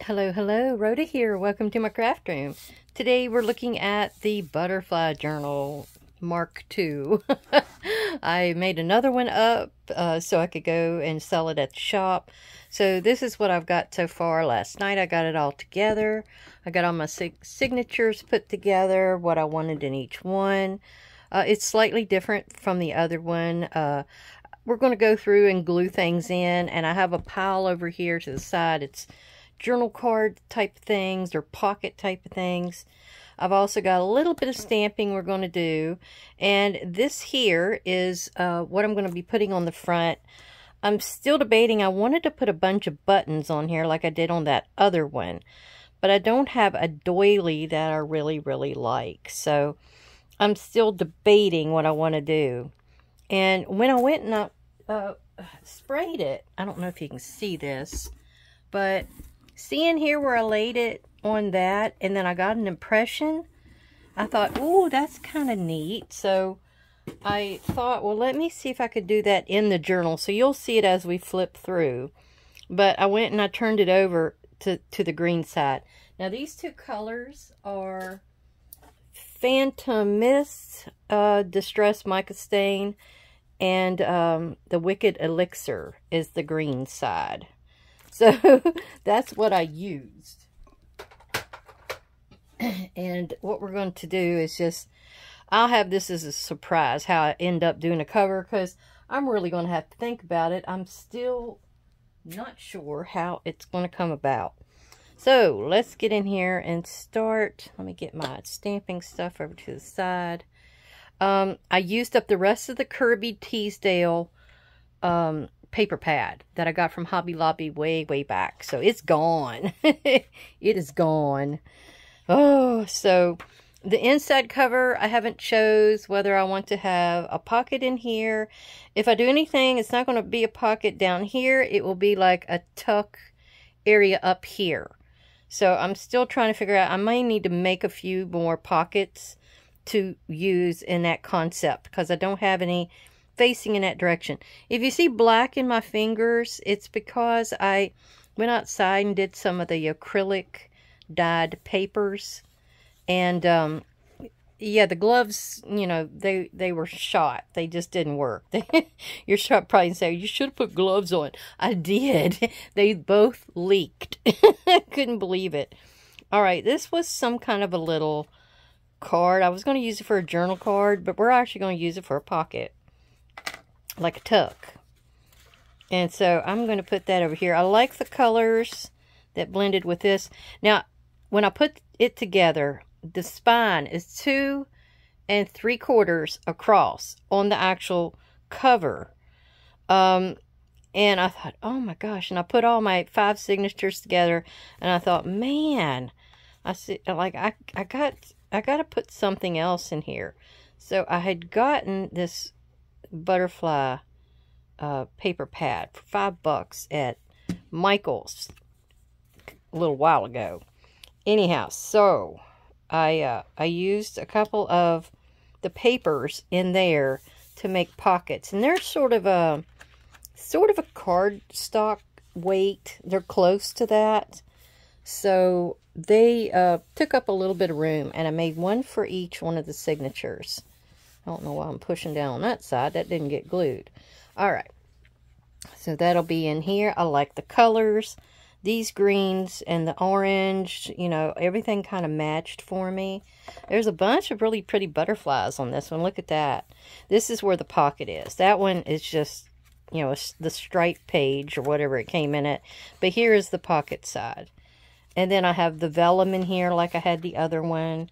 Hello, hello, Rhoda here. Welcome to my craft room. Today we're looking at the Butterfly Journal Mark II. I made another one up so I could go and sell it at the shop. So this is what I've got so far. Last night I got it all together. I got all my signatures put together, what I wanted in each one. It's slightly different from the other one. We're going to go through and glue things in, and I have a pile over here to the side. It's journal card type things or pocket type of things. I've also got a little bit of stamping we're going to do, and this here is what I'm going to be putting on the front. I'm still debating. I wanted to put a bunch of buttons on here like I did on that other one, but I don't have a doily that I really like, so I'm still debating what I want to do. And when I went and I sprayed it, I don't know if you can see this, but seeing here where I laid it on that, and then I got an impression, I thought, oh, that's kind of neat. So I thought, well, let me see if I could do that in the journal. So you'll see it as we flip through. But I went and I turned it over to the green side. Now these two colors are Phantom Mist, Distress Mica Stain, and the Wicked Elixir is the green side. So that's what I used. And what we're going to do is just, I'll have this as a surprise how I end up doing a cover, because I'm really going to have to think about it. I'm still not sure how it's going to come about. So let's get in here and start. Let me get my stamping stuff over to the side. I used up the rest of the Kirby Teasdale paper pad that I got from Hobby Lobby way back. So it's gone. It is gone. Oh, so the inside cover, I haven't chose whether I want to have a pocket in here. If I do anything, it's not going to be a pocket down here. It will be like a tuck area up here. So I'm still trying to figure out. I might need to make a few more pockets to use in that concept, because I don't have any facing in that direction. If you see black in my fingers, it's because I went outside and did some of the acrylic dyed papers, and yeah, the gloves, you know, they were shot. They just didn't work. You're probably saying, you should have put gloves on. I did. They both leaked. I couldn't believe it. All right, this was some kind of a little card. I was going to use it for a journal card, but we're actually going to use it for a pocket, like a tuck. And so I'm going to put that over here. I like the colors that blended with this. Now, when I put it together, the spine is 2 3/4 across on the actual cover. And I thought, oh my gosh. And I put all my 5 signatures together, and I thought, man, I see, like, I got to put something else in here. So I had gotten this butterfly paper pad for $5 at Michael's a little while ago. Anyhow, so I used a couple of the papers in there to make pockets, and they're sort of a cardstock weight. They're close to that, so they took up a little bit of room, and I made one for each one of the signatures. I don't know why I'm pushing down on that side. That didn't get glued. All right. So that'll be in here. I like the colors. These greens and the orange, you know, everything kind of matched for me. There's a bunch of really pretty butterflies on this one. Look at that. This is where the pocket is. That one is just, you know, the stripe page or whatever it came in it. But here is the pocket side. And then I have the vellum in here like I had the other one.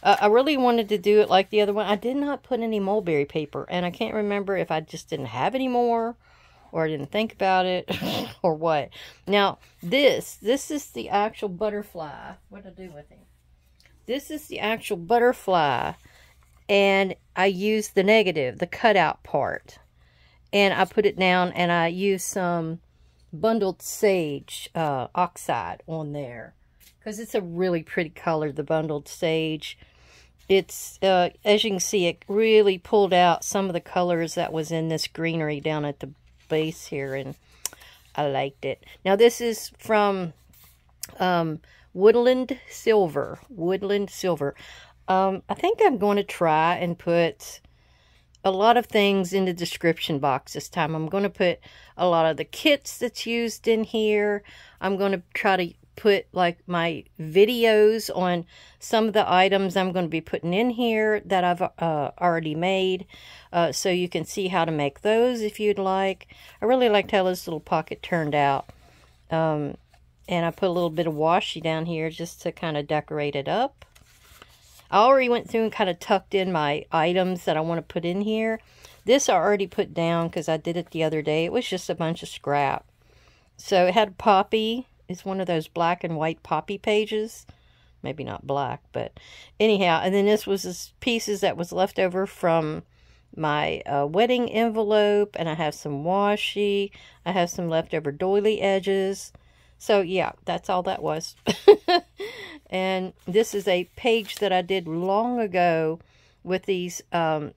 I really wanted to do it like the other one. I did not put any mulberry paper, and I can't remember if I just didn't have any more, or I didn't think about it, or what. Now, this is the actual butterfly. What did I do with him? This is the actual butterfly, and I used the negative, the cutout part, and I put it down, and I used some bundled sage oxide on there, because it's a really pretty color, the bundled sage. It's, as you can see, it really pulled out some of the colors that was in this greenery down at the base here, and I liked it. Now, this is from Woodland Silver. Woodland Silver. I think I'm going to try and put a lot of things in the description box this time. I'm going to put a lot of the kits that's used in here. I'm going to try to put like my videos on some of the items I'm going to be putting in here that I've already made, so you can see how to make those if you'd like. I really liked how this little pocket turned out, and I put a little bit of washi down here just to kind of decorate it up. I already went through and kind of tucked in my items that I want to put in here. This I already put down because I did it the other day. It was just a bunch of scrap. So it had Poppy. It's one of those black and white Poppy pages. Maybe not black, but anyhow. And then this was this pieces that was left over from my wedding envelope. And I have some washi. I have some leftover doily edges. So yeah, that's all that was. And this is a page that I did long ago with these, they're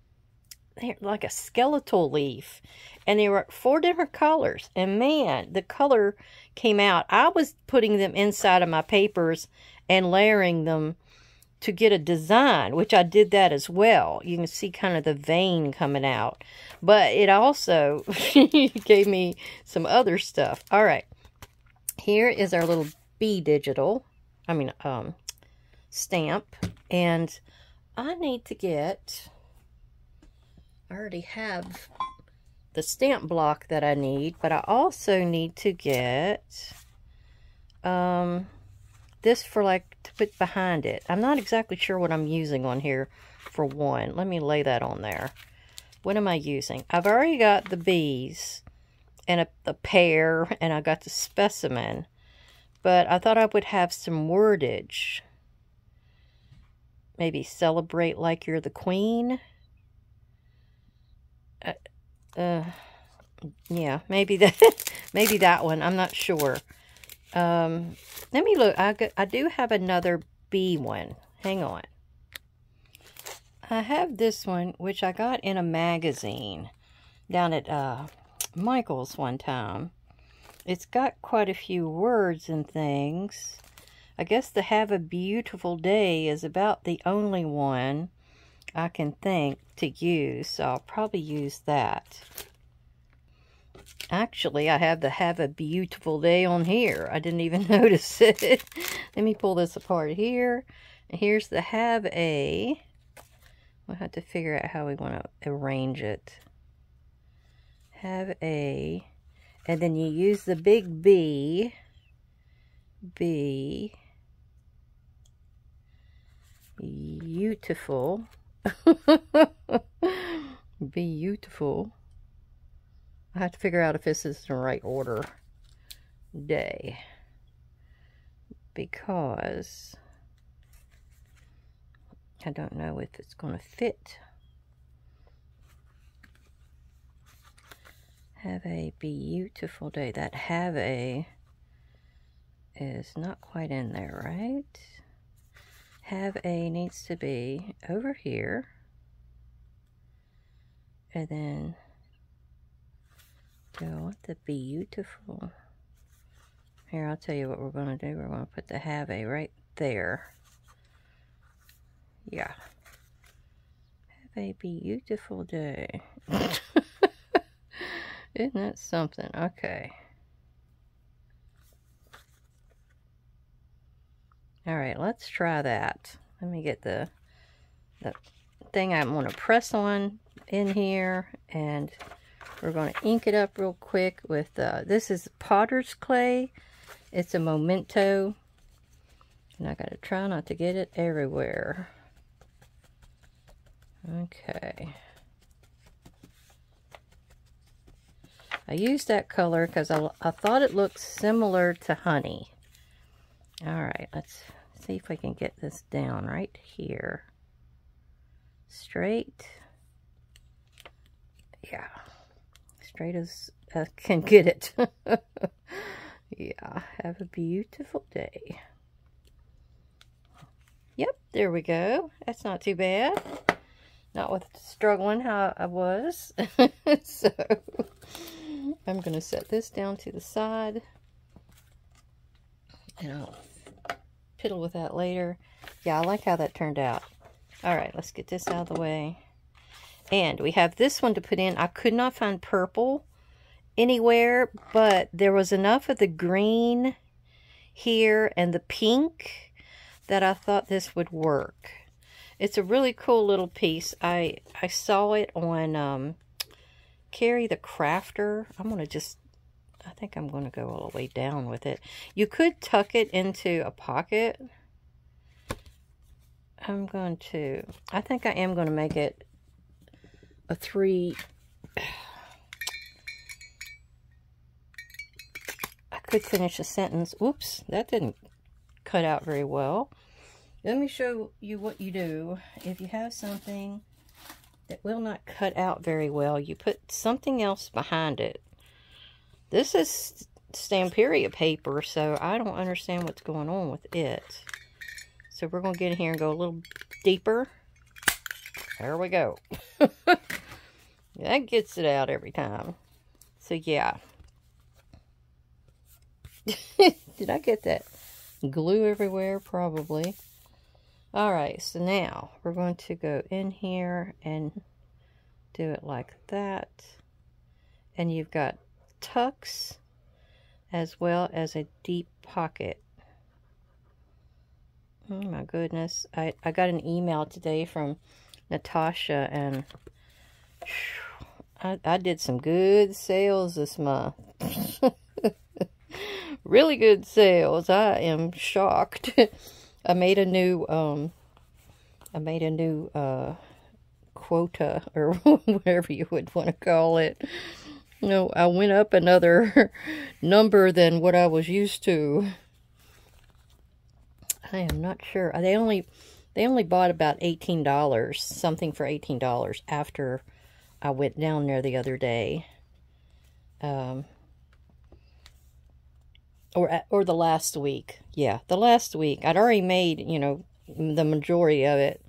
like a skeletal leaf. And they were 4 different colors. And man, the color came out. I was putting them inside of my papers and layering them to get a design, which I did that as well. You can see kind of the vein coming out. But it also gave me some other stuff. All right. Here is our little digital stamp. And I need to get, I already have the stamp block that I need, but I also need to get this for like to put behind it. I'm not exactly sure what I'm using on here for one. Let me lay that on there. What am I using? I've already got the bees and a pear, and I got the specimen, but I thought I would have some wordage. Maybe celebrate like you're the queen. Yeah, maybe that one. I'm not sure. Let me look. I do have another bee one. Hang on. I have this one, which I got in a magazine down at Michael's one time. It's got quite a few words and things. I guess the Have a Beautiful Day is about the only one I can think to use, so I'll probably use that. Actually, I have the Have a Beautiful Day on here. I didn't even notice it. Let me pull this apart here. And here's the Have a. We'll have to figure out how we want to arrange it. Have a. And then you use the big B. B. Beautiful. Beautiful. I have to figure out if this is in the right order. Day. Because I don't know if it's going to fit. Have a beautiful day. That have a is not quite in there, right? Have a needs to be over here. And then go with the beautiful. Here, I'll tell you what we're going to do. We're going to put the have a right there. Yeah. Have a beautiful day. Isn't that something? Okay. Alright, let's try that. Let me get the thing I want to press on in here, and we're going to ink it up real quick with, this is potter's clay. It's a memento, and I got to try not to get it everywhere. Okay. I used that color because I thought it looked similar to honey. Alright, let's see if I can get this down right here. Straight. Yeah. Straight as I can get it. Yeah, have a beautiful day. Yep, there we go. That's not too bad. Not with struggling how I was. So, I'm going to set this down to the side. And I'll piddle with that later. Yeah, I like how that turned out. All right, let's get this out of the way. And we have this one to put in. I could not find purple anywhere, but there was enough of the green here and the pink that I thought this would work. It's a really cool little piece. I saw it on Carrie the Crafter. I think I'm going to go all the way down with it. You could tuck it into a pocket. I think I am going to make it a 3. I could finish a sentence. Oops, that didn't cut out very well. Let me show you what you do. If you have something that will not cut out very well, you put something else behind it. This is Stamperia paper, so I don't understand what's going on with it. So we're going to get in here and go a little deeper. There we go. That gets it out every time. So yeah. Did I get that glue everywhere? Probably. Alright, so now we're going to go in here and do it like that. And you've got tucks as well as a deep pocket. Oh my goodness. I got an email today from Natasha, and I did some good sales this month. Really good sales. I am shocked. I made a new quota, or whatever you would want to call it. No, I went up another number than what I was used to. I am not sure. They only bought about $18, something for $18 after I went down there the other day. Or the last week. Yeah, the last week. I'd already made, you know, the majority of it.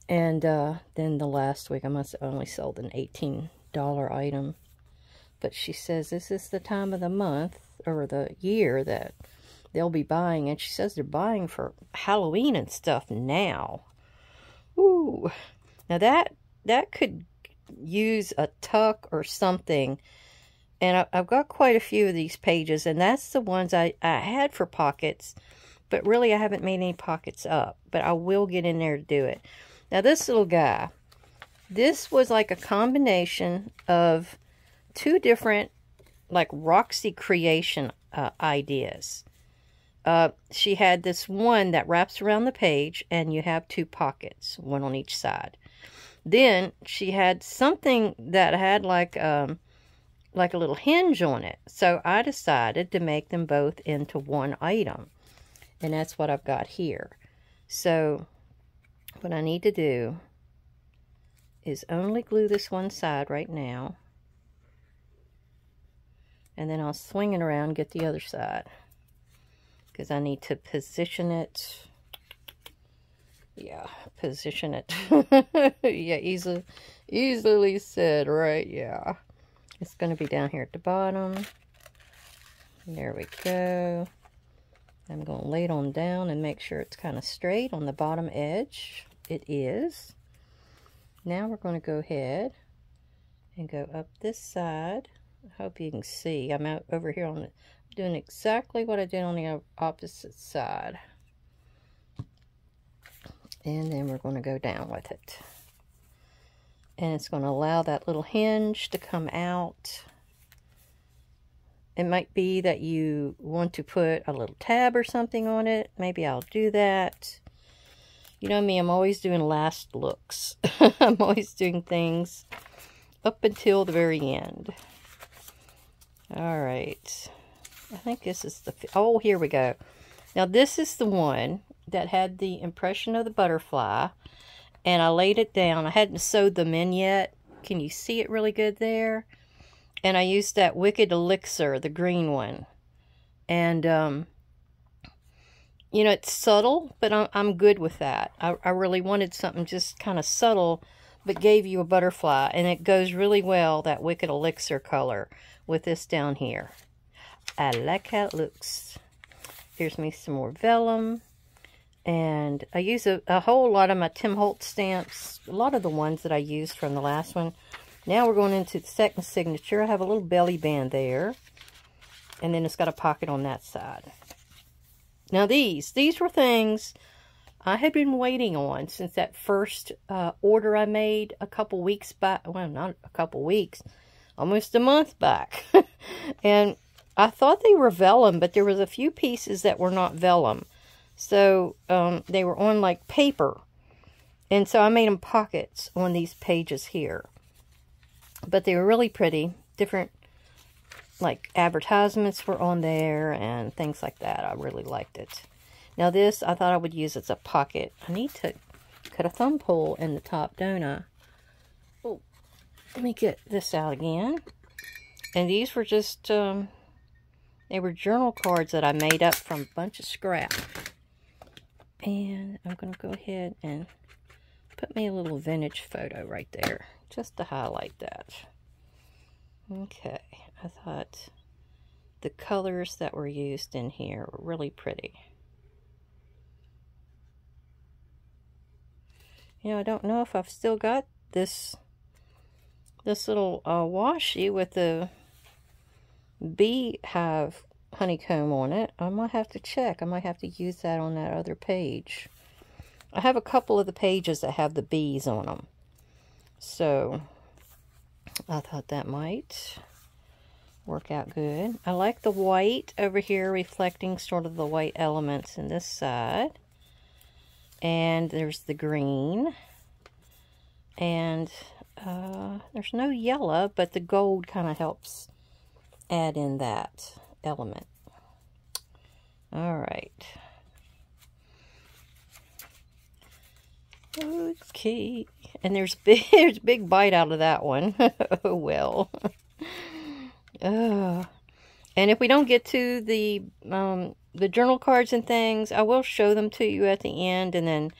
And then the last week, I must have only sold an $18 item. But she says this is the time of the month, or the year, that they'll be buying. And she says they're buying for Halloween and stuff now. Ooh. Now that could use a tuck or something. And I've got quite a few of these pages, and that's the ones I had for pockets. But really, I haven't made any pockets up. But I will get in there to do it. Now, this little guy, this was like a combination of 2 different, like, Roxy Creation ideas. She had this one that wraps around the page, and you have 2 pockets, one on each side. Then, she had something that had like a little hinge on it. So I decided to make them both into one item. And that's what I've got here. So what I need to do is only glue this one side right now. And then I'll swing it around and get the other side. Because I need to position it. Yeah, position it. Yeah, easily said, right? Yeah. It's going to be down here at the bottom. There we go. I'm going to lay it on down and make sure it's kind of straight on the bottom edge. It is. Now we're going to go ahead and go up this side. I hope you can see. I'm out over here on doing exactly what I did on the opposite side. And then we're going to go down with it. And it's going to allow that little hinge to come out. It might be that you want to put a little tab or something on it. Maybe I'll do that. You know me, I'm always doing last looks. I'm always doing things up until the very end. Alright. I think this is the... Oh, here we go. Now, this is the one that had the impression of the butterfly. And I laid it down. I hadn't sewed them in yet. Can you see it really good there? And I used that Wicked Elixir, the green one. And, you know, it's subtle, but I'm good with that. I really wanted something just kind of subtle, but gave you a butterfly. And it goes really well, that Wicked Elixir color, with this down here. I like how it looks. Here's me some more vellum. And I use a whole lot of my Tim Holtz stamps, a lot of the ones that I used from the last one. Now we're going into the second signature. I have a little belly band there. And then it's got a pocket on that side. Now these were things I had been waiting on since that first order I made a couple weeks back. Well, not a couple weeks, almost a month back. And I thought they were vellum, but there was a few pieces that were not vellum. So they were on like paper. And so I made them pockets on these pages here. But they were really pretty. Different, like, advertisements were on there and things like that. I really liked it. Now this, I thought I would use as a pocket. I need to cut a thumb hole in the top, don't I? Oh, let me get this out again. And these were just, they were journal cards that I made up from a bunch of scrap. And I'm going to go ahead and put me a little vintage photo right there, just to highlight that. Okay, I thought the colors that were used in here were really pretty. You know, I don't know if I've still got this little washi with the beehive honeycomb on it. I might have to check. I might have to use that on that other page. I have a couple of the pages that have the bees on them. So I thought that might work out good. I like the white over here reflecting sort of the white elements in this side. And there's the green. And there's no yellow, but the gold kind of helps add in that element. All right. Okay. And there's a big bite out of that one. Oh, well. And if we don't get to the journal cards and things, I will show them to you at the end, and then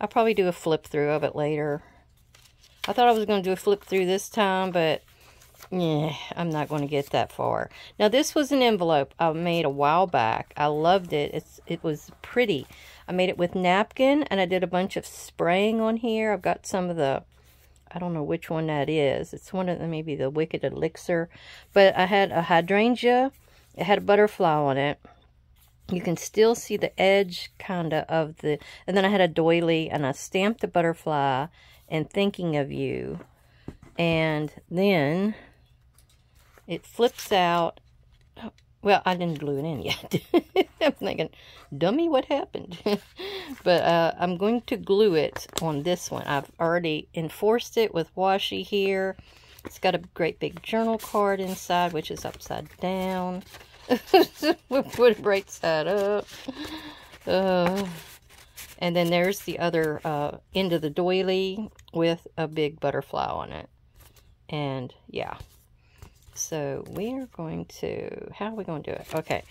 I'll probably do a flip through of it later. I thought I was going to do a flip through this time, but yeah, I'm not going to get that far. Now, this was an envelope I made a while back. I loved it. It was pretty. I made it with napkin, and I did a bunch of spraying on here. I've got some of the, I don't know which one that is. It's one of the, maybe the Wicked Elixir. But I had a hydrangea. It had a butterfly on it. You can still see the edge kind of the, and then I had a doily, and I stamped the butterfly and thinking of you. And then it flips out. Well, I didn't glue it in yet. I'm thinking, dummy, what happened? But I'm going to glue it on this one. I've already enforced it with washi here. It's got a great big journal card inside, which is upside down. We'll put it right side up. And then there's the other end of the doily with a big butterfly on it. And yeah. So we are going to, how are we going to do it? Okay.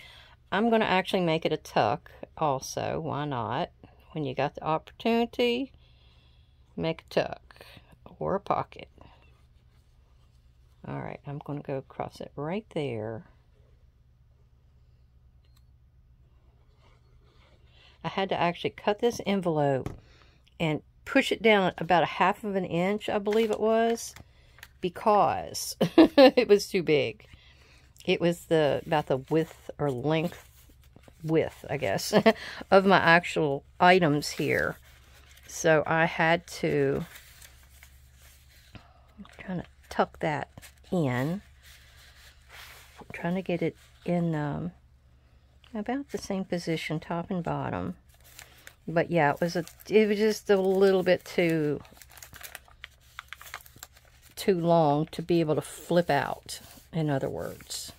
I'm going to actually make it a tuck also. Why not? When you got the opportunity, make a tuck or a pocket. All right. I'm going to go across it right there. I had to actually cut this envelope and push it down about 1/2 of an inch, I believe it was, because it was too big. It was about the width or width, I guess, of my actual items here. So I had to kind of tuck that in. I'm trying to get it in about the same position, top and bottom. But yeah, it was just a little bit too long to be able to flip out, in other words.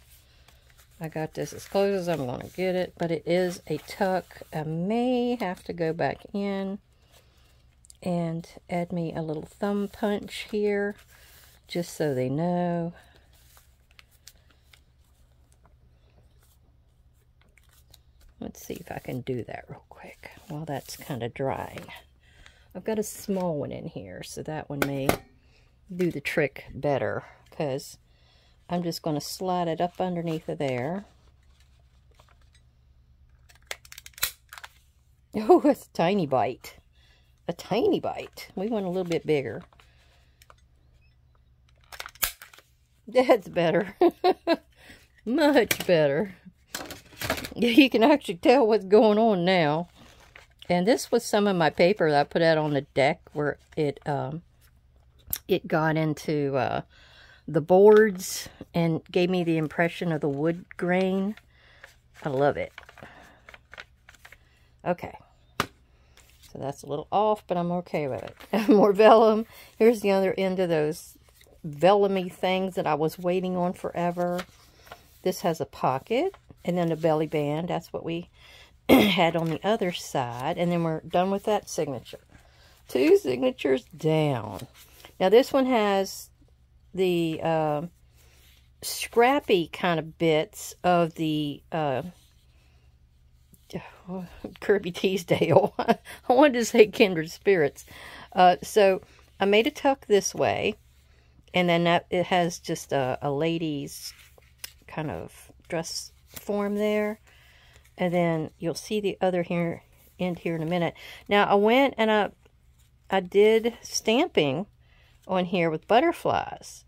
I got this as close as I'm going to get it, but it is a tuck. I may have to go back in and add me a little thumb punch here, just so they know. Let's see if I can do that real quick while that's kind of drying. I've got a small one in here, so that one may do the trick better, because I'm just going to slide it up underneath of there. Oh, that's a tiny bite. A tiny bite. We want a little bit bigger. That's better. Much better. You can actually tell what's going on now. And this was some of my paper that I put out on the deck where it got into the boards and gave me the impression of the wood grain. I love it. Okay. So that's a little off, but I'm okay with it. More vellum. Here's the other end of those vellumy things that I was waiting on forever. This has a pocket and then a belly band. That's what we had on the other side. And then we're done with that signature. 2 signatures down. Now this one has the scrappy kind of bits of the Kirby Teasdale. I wanted to say Kindred Spirits. So I made a tuck this way. And then it has just a lady's kind of dress form there. And then you'll see the other end here in a minute. Now I went and I did stamping on here with butterflies.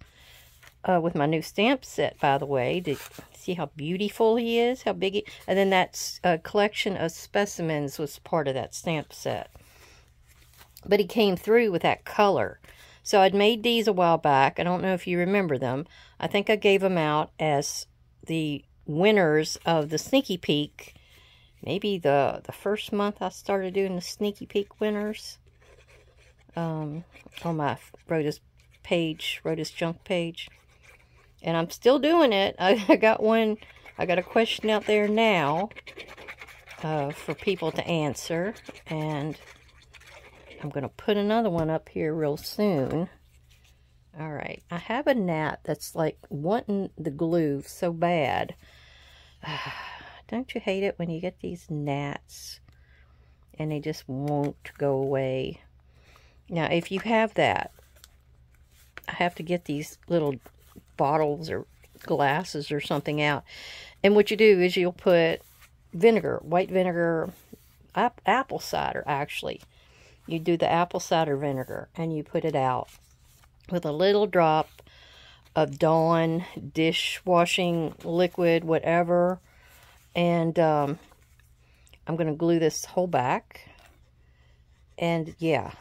With my new stamp set, by the way. Did you see how beautiful he is? How big he... And then that collection of specimens was part of that stamp set. But he came through with that color. So I'd made these a while back. I don't know if you remember them. I think I gave them out as the winners of the Sneaky Peek. Maybe the first month I started doing the Sneaky Peek winners. On my Rhoda's Junk page. And I'm still doing it. I got one. I got a question out there now for people to answer. And I'm going to put another one up here real soon. Alright. I have a gnat that's like wanting the glue so bad. Don't you hate it when you get these gnats and they just won't go away? Now, if you have that, I have to get these little bottles or glasses or something out. And what you do is you'll put vinegar, white vinegar, apple cider actually. You do the apple cider vinegar and you put it out with a little drop of Dawn dishwashing liquid, whatever. And I'm going to glue this whole back. And yeah,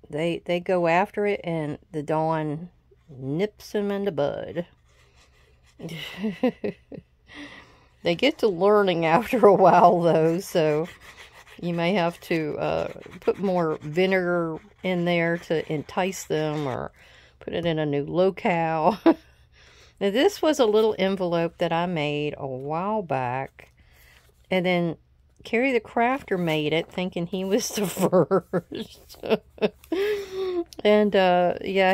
they go after it and the Dawn nips them in the bud. They get to learning after a while though, so you may have to put more vinegar in there to entice them or put it in a new locale. Now this was a little envelope that I made a while back, and then Carrie the Crafter made it thinking he was the first. And yeah,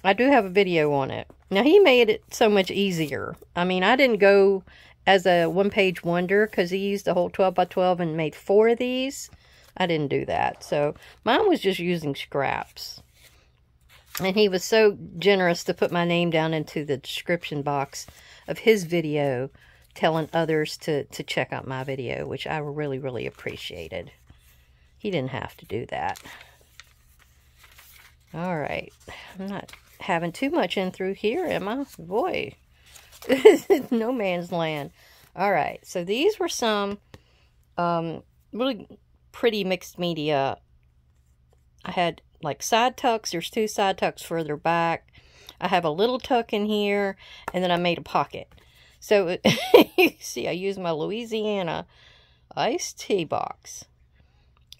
I do have a video on it. Now he made it so much easier. I mean, I didn't go as a one-page wonder because he used the whole 12 by 12 and made 4 of these. I didn't do that. So mine was just using scraps. And he was so generous to put my name down into the description box of his video, telling others to check out my video, which I really, really appreciated. He didn't have to do that. All right. I'm not having too much in through here, am I? Boy. No man's land. All right. So these were some really pretty mixed media. I had like side tucks. There's 2 side tucks further back. I have a little tuck in here, and then I made a pocket. So you see, I used my Louisiana iced tea box.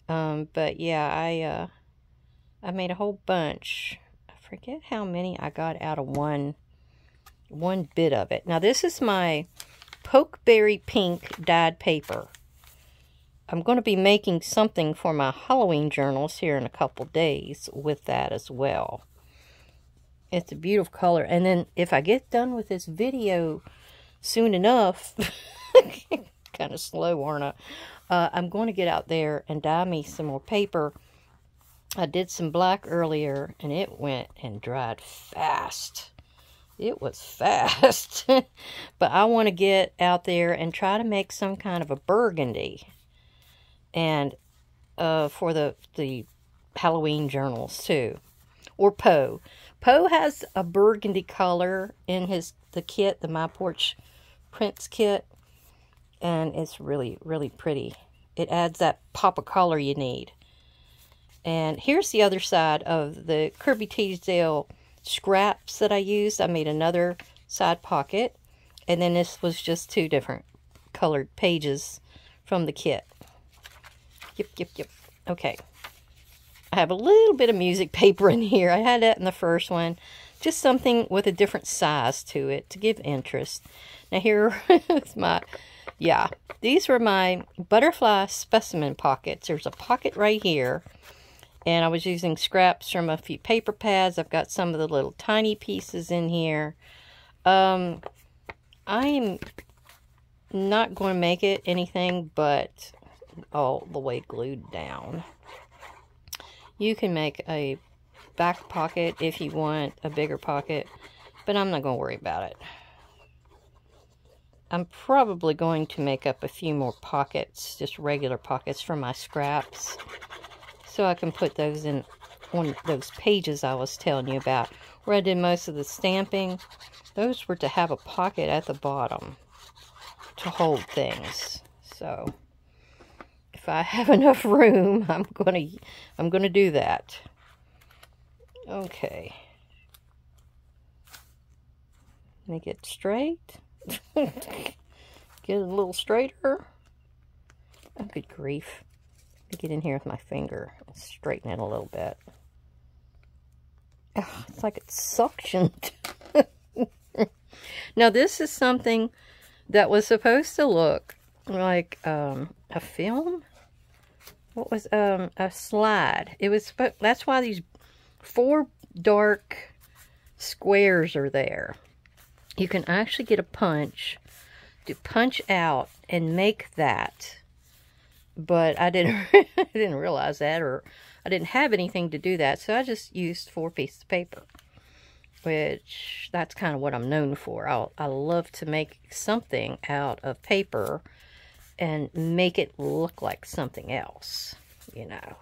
But yeah, I made a whole bunch. I forget how many I got out of one bit of it. Now this is my pokeberry pink dyed paper. I'm going to be making something for my Halloween journals here in a couple days with that as well. It's a beautiful color. And then if I get done with this video soon enough, kind of slow, aren't I? I'm going to get out there and dye me some more paper. I did some black earlier, and it went and dried fast. It was fast. But I want to get out there and try to make some kind of a burgundy. And for the Halloween journals too. Or Poe. Poe has a burgundy color in the kit, the My Porch Prints kit. And it's really, really pretty. It adds that pop of color you need. And here's the other side of the Kirby Teasdale scraps that I used. I made another side pocket. And then this was just 2 different colored pages from the kit. Yep. Okay. I have a little bit of music paper in here. I had that in the first one. Just something with a different size to it to give interest. Now here is my, yeah, these were my butterfly specimen pockets. There's a pocket right here. And I was using scraps from a few paper pads. I've got some of the little tiny pieces in here. I'm not going to make it anything but all the way glued down. You can make a back pocket if you want a bigger pocket, but I'm not going to worry about it. I'm probably going to make up a few more pockets, just regular pockets for my scraps, so I can put those in on those pages I was telling you about, where I did most of the stamping. Those were to have a pocket at the bottom to hold things. So if I have enough room, I'm gonna do that. Okay. Make it straight. Get it a little straighter. Oh, good grief. Let me get in here with my finger and straighten it a little bit. Oh, it's like it's suctioned. Now, this is something that was supposed to look like a film. What was a slide? It was. That's why these 4 dark squares are there. You can actually get a punch to punch out and make that. But I didn't I didn't realize that, or I didn't have anything to do that, so I just used 4 pieces of paper, which that's kind of what I'm known for. I love to make something out of paper and make it look like something else, you know.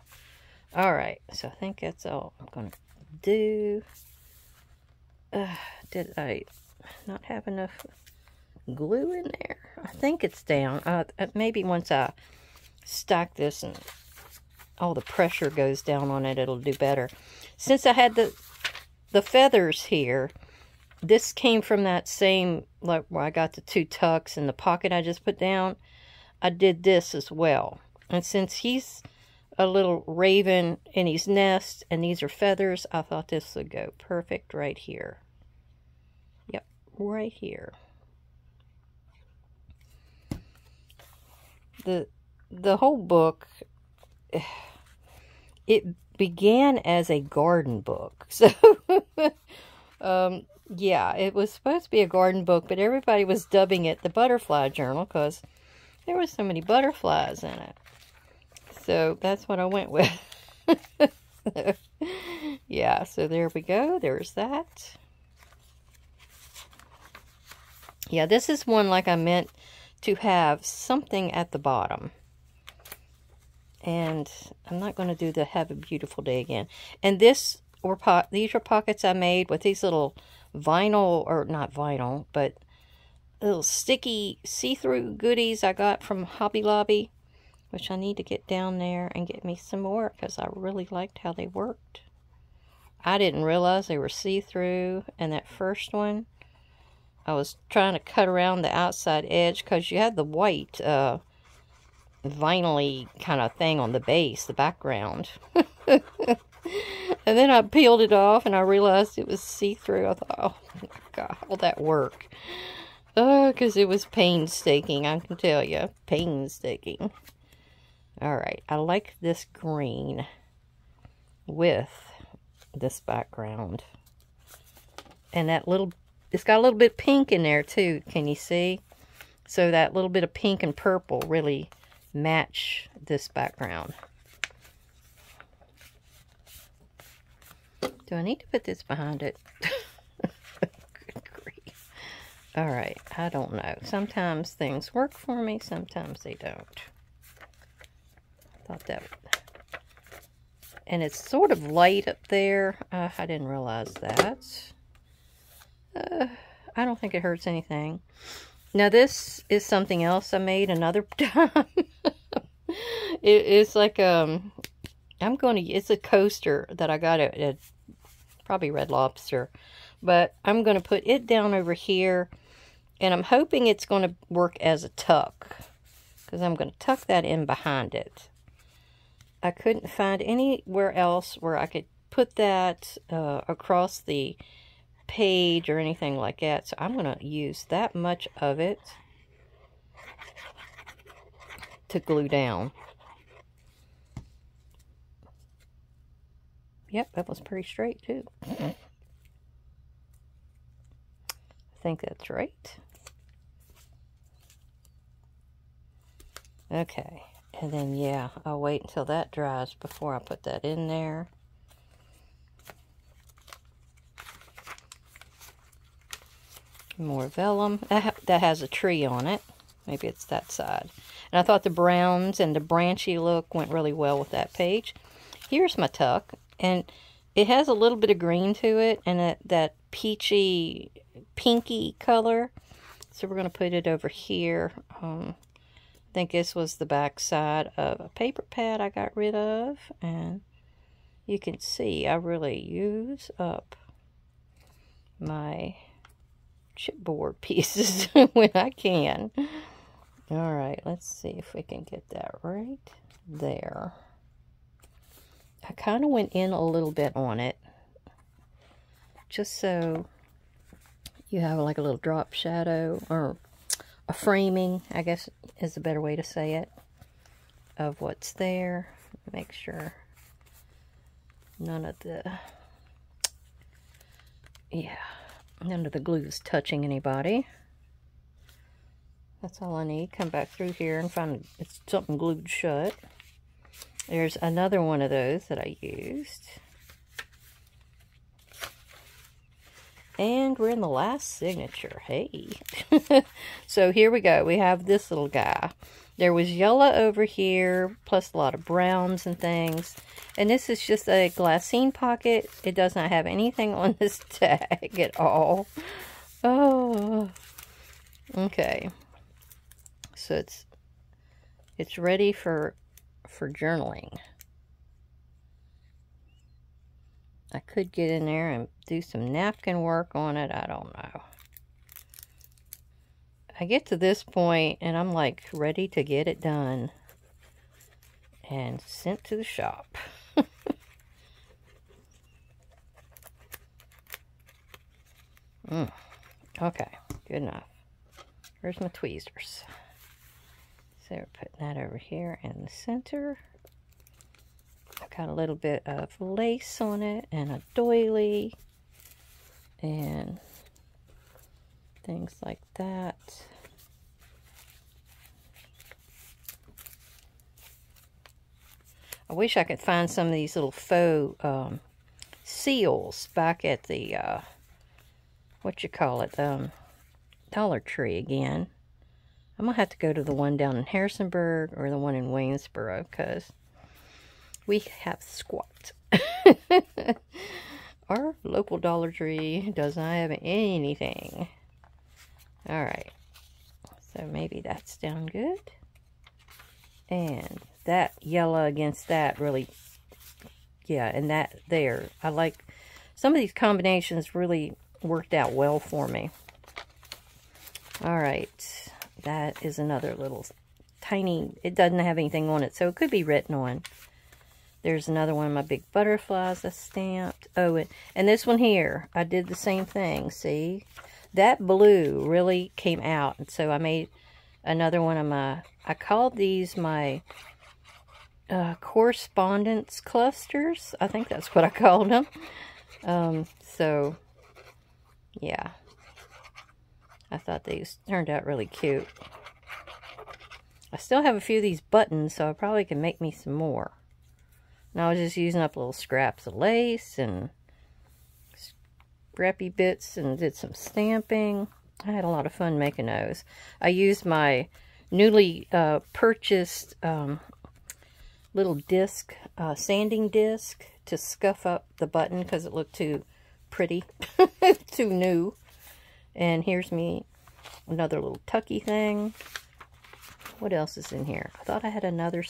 All right, so I think that's all I'm going to do. Did I not have enough glue in there? I think it's down. Maybe once I stack this and all the pressure goes down on it, it'll do better. Since I had the feathers here, this came from that same, like where I got the 2 tucks in the pocket I just put down. I did this as well. And since he's a little raven in his nest and these are feathers, I thought this would go perfect right here. Yep, right here. The whole book, it began as a garden book. So, yeah, it was supposed to be a garden book, but everybody was dubbing it the Butterfly Journal because there were so many butterflies in it. So that's what I went with. Yeah, so there we go. There's that. Yeah, this is one like I meant to have something at the bottom. And I'm not going to do the Have a Beautiful Day again. And these were pockets I made with these little vinyl, or not vinyl, but little sticky see-through goodies I got from Hobby Lobby, which I need to get down there and get me some more because I really liked how they worked. I didn't realize they were see-through, and that first one, I was trying to cut around the outside edge because you had the white vinyl-y kind of thing on the base, the background. And then I peeled it off and I realized it was see-through. I thought, oh my God, all that work. Oh, because it was painstaking, I can tell you. Painstaking. Alright, I like this green with this background. And that little, it's got a little bit of pink in there too, can you see? So that little bit of pink and purple really match this background. Do I need to put this behind it? Good grief. Alright, I don't know. Sometimes things work for me, sometimes they don't. Thought that, and it's sort of light up there. I didn't realize that. I don't think it hurts anything. Now this is something else I made another time. It's like it's a coaster that I got at probably Red Lobster, but I'm going to put it down over here, and I'm hoping it's going to work as a tuck, because I'm going to tuck that in behind it. I couldn't find anywhere else where I could put that across the page or anything like that, so I'm going to use that much of it to glue down. Yep, that was pretty straight too. I think that's right. Okay, and then yeah, I'll wait until that dries before I put that in there. More vellum. That has a tree on it. Maybe it's that side. And I thought the browns and the branchy look went really well with that page. Here's my tuck. And it has a little bit of green to it. And that peachy, pinky color. So we're going to put it over here. I think this was the back side of a paper pad I got rid of. And you can see I really use up my chipboard pieces when I can. All right, let's see if we can get that right there. I kind of went in a little bit on it, just so you have like a little drop shadow, or a framing, I guess is a better way to say it, of what's there. Make sure none of the, none of the glue is touching anybody. That's all I need. Come back through here and find it's something glued shut. There's another one of those that I used. And we're in the last signature. Hey. So here we go. We have this little guy. There was yellow over here, plus a lot of browns and things. And this is just a glassine pocket. It does not have anything on this tag at all. Oh. Okay. So it's ready for journaling. I could get in there and do some napkin work on it. I don't know. I get to this point and I'm like ready to get it done and sent to the shop. Okay, good enough. Where's my tweezers? So we're putting that over here in the center. I've got a little bit of lace on it and a doily and things like that. I wish I could find some of these little faux seals back at the, what you call it, Dollar Tree again. I'm going to have to go to the one down in Harrisonburg or the one in Waynesboro, because we have squat. Our local Dollar Tree does not have anything. Alright. So maybe that's down good. And that yellow against that really, yeah, and that there. I like, some of these combinations really worked out well for me. Alright. That is another little tiny, it doesn't have anything on it, so it could be written on. There's another one of my big butterflies I stamped. Oh, and this one here, I did the same thing, see? That blue really came out, and so I made another one of my, I called these my correspondence clusters. I think that's what I called them. So, yeah. I thought these turned out really cute. I still have a few of these buttons, so I probably can make me some more. And I was just using up little scraps of lace and scrappy bits and did some stamping. I had a lot of fun making those. I used my newly purchased little disc, sanding disc, to scuff up the button because it looked too pretty, too new. And here's me, another little tucky thing. What else is in here? I thought I had another.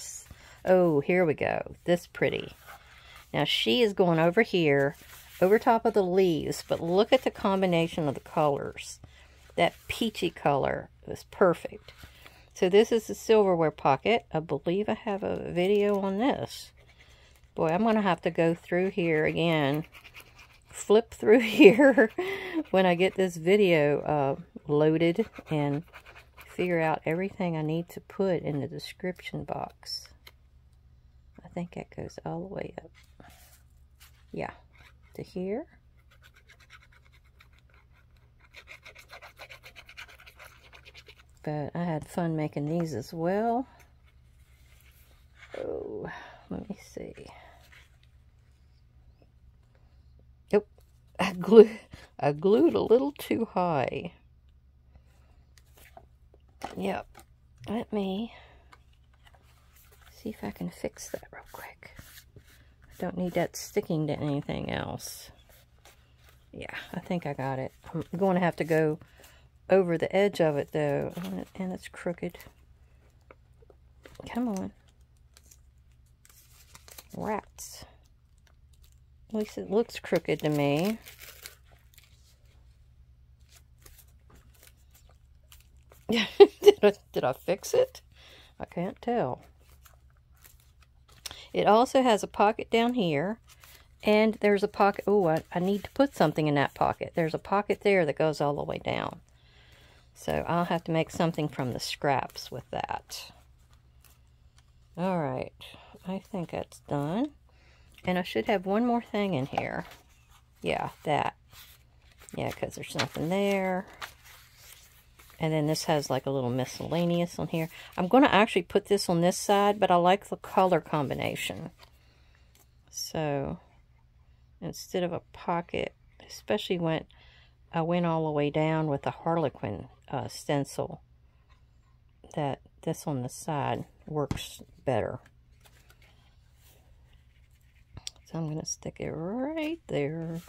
Oh, here we go. This pretty. Now she is going over here, over top of the leaves, but look at the combination of the colors. That peachy color is perfect. So this is the silverware pocket. I believe I have a video on this. Boy, I'm going to have to go through here again. Flip through here when I get this video loaded and figure out everything I need to put in the description box. I think that goes all the way up. Yeah, to here. But I had fun making these as well. Oh, let me see. Yep, I glued a little too high. Yep, let me see if I can fix that real quick. I don't need that sticking to anything else. Yeah, I think I got it. I'm going to have to go over the edge of it though, and it's crooked. Come on. Rats. At least it looks crooked to me. Did I fix it? I can't tell. It also has a pocket down here, and there's a pocket. Oh, I need to put something in that pocket. There's a pocket there that goes all the way down. So I'll have to make something from the scraps with that. All right, I think that's done. And I should have one more thing in here. Yeah, that. Yeah, because there's nothing there. And then this has like a little miscellaneous on here. I'm going to actually put this on this side, but I like the color combination. So instead of a pocket, especially when I went all the way down with the Harlequin stencil, that this on the side works better. So I'm going to stick it right there.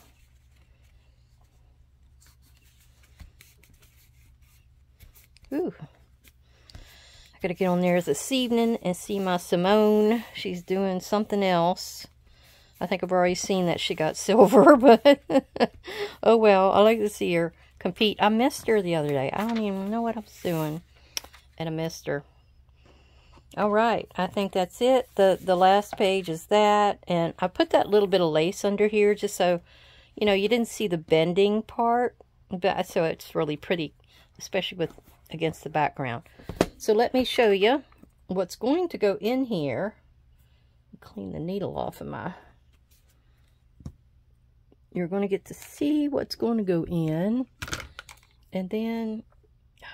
Ooh. I gotta get on there this evening and see my Simone. She's doing something else. I think I've already seen that she got silver, but oh well. I like to see her compete. I missed her the other day. I don't even know what I was doing, and I missed her. All right, I think that's it. The last page is that, and I put that little bit of lace under here just so, you know, you didn't see the bending part, but so it's really pretty, especially with against the background. So let me show you what's going to go in here. Clean the needle off of my... You're going to get to see what's going to go in. And then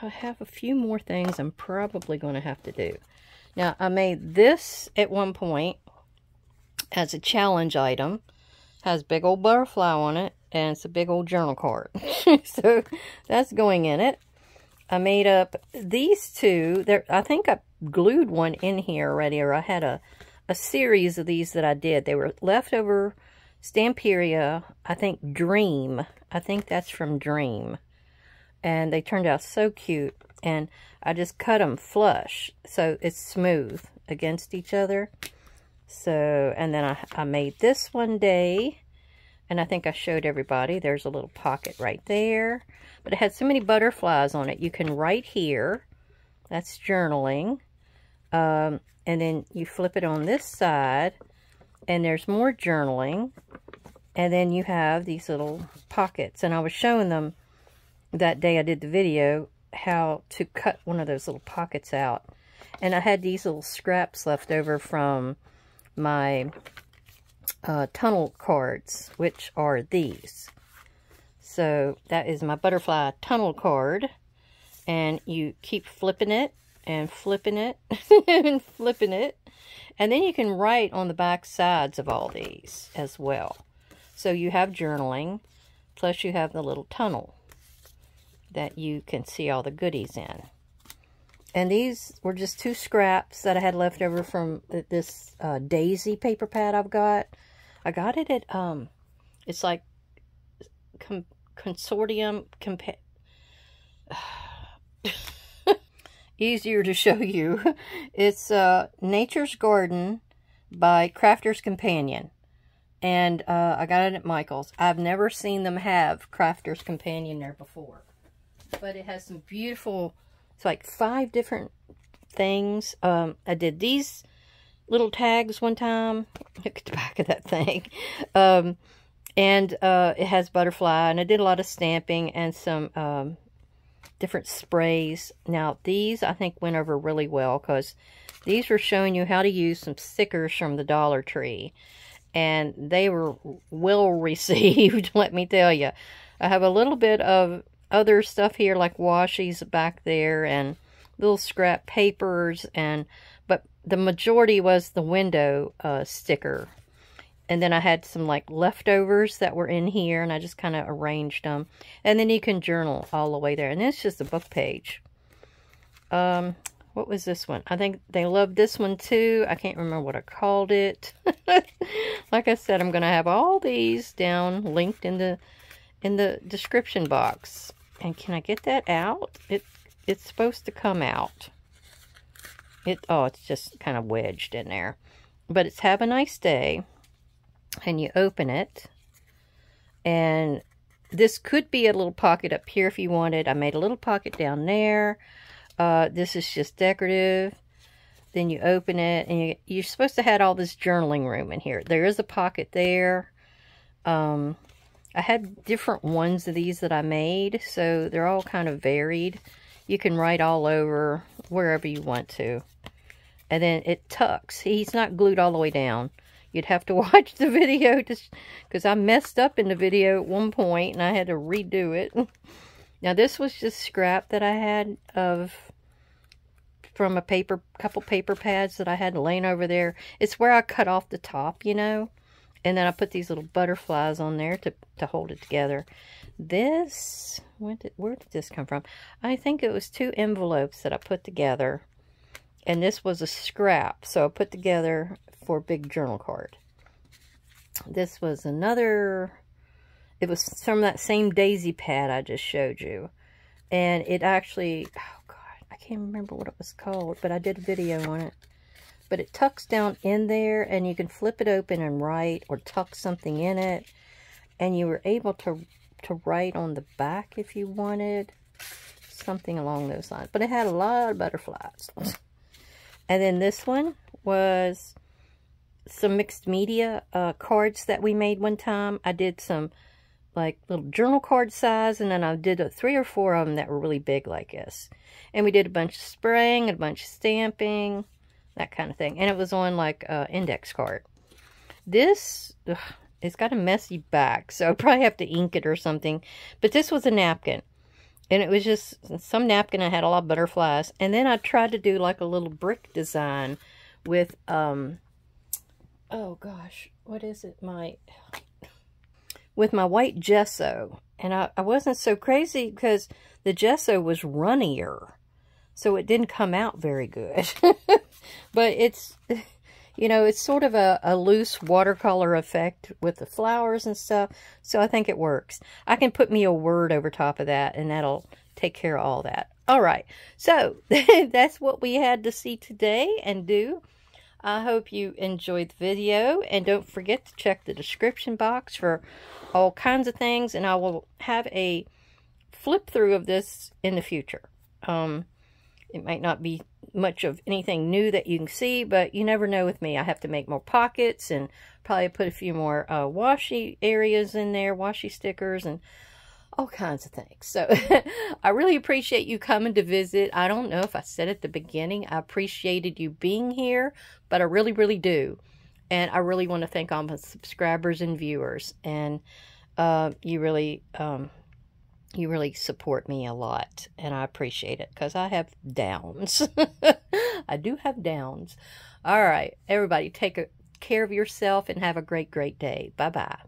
I have a few more things I'm probably going to have to do. Now, I made this at one point as a challenge item. Has big old butterfly on it, and it's a big old journal card. So that's going in it. I made up these two. I think I glued one in here already, or I had a series of these that I did. They were leftover Stamperia, I think Dream. I think that's from Dream. And they turned out so cute. And I just cut them flush, so it's smooth against each other. So, and then I made this one day. And I think I showed everybody. There's a little pocket right there. But it had so many butterflies on it. You can write here. That's journaling. And then you flip it on this side. And there's more journaling. And then you have these little pockets. And I was showing them that day I did the video how to cut one of those little pockets out. And I had these little scraps left over from my tunnel cards, which are these. So that is my butterfly tunnel card, and you keep flipping it and flipping it and flipping it, and then you can write on the back sides of all these as well. So you have journaling, plus you have the little tunnel that you can see all the goodies in. And these were just 2 scraps that I had left over from this Daisy paper pad I've got. I got it at, it's like Consortium, easier to show you. It's Nature's Garden by Crafter's Companion. And I got it at Michael's. I've never seen them have Crafter's Companion there before. But it has some beautiful, it's like 5 different things. I did these little tags one time. Look at the back of that thing. And it has butterfly. And I did a lot of stamping and some different sprays. Now, these I think went over really well because these were showing you how to use some stickers from the Dollar Tree. And they were well received, let me tell you. I have a little bit of other stuff here like washies back there and little scrap papers, but the majority was the window sticker. And then I had some like leftovers that were in here, and I just kind of arranged them. And then you can journal all the way there. And it's just a book page. What was this one? I think they loved this one too. I can't remember what I called it. Like I said, I'm going to have all these down linked in the description box. And can I get that out? It's supposed to come out. It's just kind of wedged in there. But it's Have a Nice Day. And you open it. And this could be a little pocket up here if you wanted. I made a little pocket down there. This is just decorative. Then you open it, and you're supposed to have all this journaling room in here. There is a pocket there. I had different ones of these that I made, so they're all kind of varied. You can write all over wherever you want to. And then it tucks. He's not glued all the way down. You'd have to watch the video because I messed up in the video at one point, and I had to redo it. Now, this was just scrap that I had from a couple paper pads that I had laying over there. It's where I cut off the top, you know. And then I put these little butterflies on there to hold it together. This, where did this come from? I think it was 2 envelopes that I put together. And this was a scrap, so I put together for a big journal card. This was another, it was from that same daisy pad I just showed you. And it actually, oh God, I can't remember what it was called, but I did a video on it. But it tucks down in there, and you can flip it open and write, or tuck something in it. And you were able to write on the back if you wanted. Something along those lines. But it had a lot of butterflies. And then this one was some mixed media cards that we made one time. I did some like little journal card size, and then I did 3 or 4 of them that were really big like this. And we did a bunch of spraying and a bunch of stamping, that kind of thing. And it was on like index card. This, it's got a messy back, so I probably have to ink it or something. But this was a napkin. And it was just some napkin. I had a lot of butterflies. And then I tried to do like a little brick design with, oh gosh, what is it? With my white gesso. And I wasn't so crazy because the gesso was runnier. So it didn't come out very good. But it's, you know, it's sort of a loose watercolor effect with the flowers and stuff. So I think it works. I can put me a word over top of that, and that'll take care of all that. All right. So that's what we had to see today and do. I hope you enjoyed the video, and don't forget to check the description box for all kinds of things, and I will have a flip through of this in the future. It might not be much of anything new that you can see, but you never know with me. I have to make more pockets and probably put a few more washi areas in there, washi stickers, and all kinds of things. So I really appreciate you coming to visit. I don't know if I said at the beginning I appreciated you being here, but I really, really do. And I really want to thank all my subscribers and viewers. And you really support me a lot, and I appreciate it because I have downs. I do have downs. All right, everybody, take care of yourself and have a great, great day. Bye-bye.